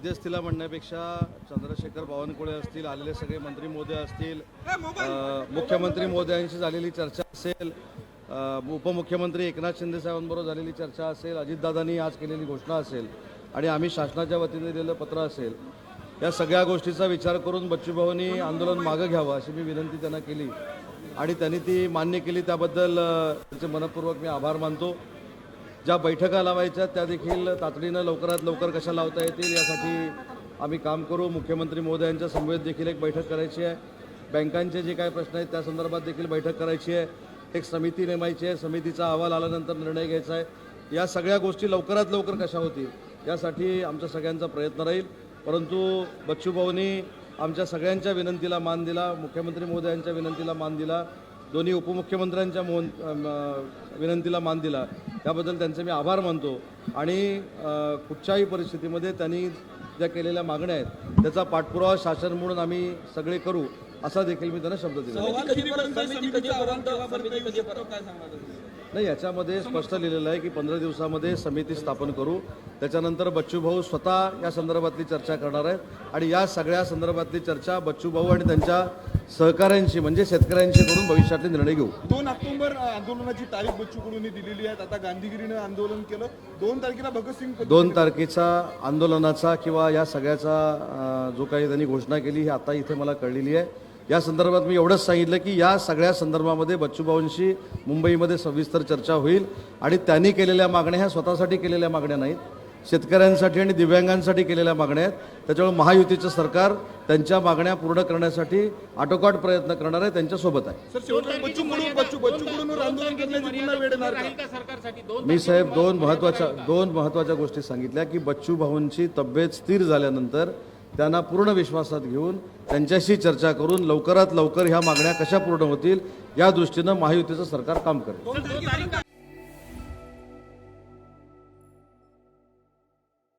मध्यस्थीला म्हणण्यापेक्षा चंद्रशेखर बावनकुळे असतील, आलेले सगळे मंत्री महोदय असतील, मुख्यमंत्री महोदयांशी झालेली चर्चा असेल, उपमुख्यमंत्री एकनाथ शिंदे साहेबांबरोबर झालेली चर्चा असेल, अजितदादांनी आज केलेली घोषणा असेल आणि आम्ही शासनाच्या वतीने दिलेलं पत्र असेल, या सगळ्या गोष्टीचा विचार करून बच्चूभाऊंनी आंदोलन मागं घ्यावं अशी मी विनंती त्यांना केली आणि त्यांनी ती मान्य केली. त्याबद्दल त्यांचे मनपूर्वक मी आभार मानतो. ज्या बैठका लावायच्या त्या देखील तातडीनं लवकरात लवकर कशा लावता येतील यासाठी आम्ही काम करू. मुख्यमंत्री महोदयांच्या समवेत देखील एक बैठक करायची आहे. बँकांचे जे काही प्रश्न आहेत त्या संदर्भात देखील बैठक करायची आहे. एक समिती नेमायची आहे. समितीचा अहवाल आल्यानंतर निर्णय घ्यायचा आहे. या सगळ्या गोष्टी लवकरात लवकर कशा होतील यासाठी आमच्या सगळ्यांचा प्रयत्न राहील. परंतु बच्चूभाऊंनी आमच्या सगळ्यांच्या विनंतीला मान दिला, मुख्यमंत्री महोदयांच्या विनंतीला मान दिला, दोन्ही उपमुख्यमंत्र्यांच्या विनंतीला मान दिला. त्याबद्दल त्यांचे मी आभार मानतो आणि कुठच्याही परिस्थितीमध्ये त्यांनी ज्या केलेल्या मागण्या आहेत त्याचा पाठपुरावा शासन म्हणून आम्ही सगळे करू असा देखील मी त्यांना शब्द दिला. नाही, याच्यामध्ये स्पष्ट लिहिलेलं आहे की 15 दिवसामध्ये समिती स्थापन करू. त्याच्यानंतर बच्चूभाऊ स्वतः या संदर्भातली चर्चा करणार आहेत आणि या सगळ्या संदर्भातली चर्चा बच्चूभाऊ आणि त्यांच्या सहकाऱ्यांशी म्हणजे शेतकऱ्यांशी करून भविष्यातले निर्णय घेऊ. 2 ऑक्टोबर आंदोलनाची तारीख बच्चूकडूंनी दिलेली आहे. आता गांधीगिरीनं आंदोलन केलं. 2 तारखेला भगतसिंग 2 तारखेचा आंदोलनाचा किंवा या सगळ्याचा जो काही त्यांनी घोषणा केली ही आता इथे मला कळलेली आहे. या संदर्भात मी एवढंच सांगितलं की या सगळ्या संदर्भामध्ये बच्चूभाऊंशी मुंबईमध्ये सविस्तर चर्चा होईल आणि त्यांनी केलेल्या मागण्या ह्या स्वतःसाठी केलेल्या मागण्या नाहीत, शेतकऱ्यांसाठी आणि दिव्यांगांसाठी केलेल्या मागण्या आहेत. त्याच्यामुळे महायुतीचं सरकार त्यांच्या मागण्या पूर्ण करण्यासाठी आटोकाट प्रयत्न करणार आहे, त्यांच्यासोबत आहे. मी साहेब दोन महत्त्वाच्या गोष्टी सांगितल्या की बच्चूभाऊंची तब्येत स्थिर झाल्यानंतर त्यांना पूर्ण विश्वासात घेऊन त्यांच्याशी चर्चा करून लवकरात लवकर ह्या मागण्या कशा पूर्ण होतील या दृष्टीनं महायुतीचं सरकार काम करेल.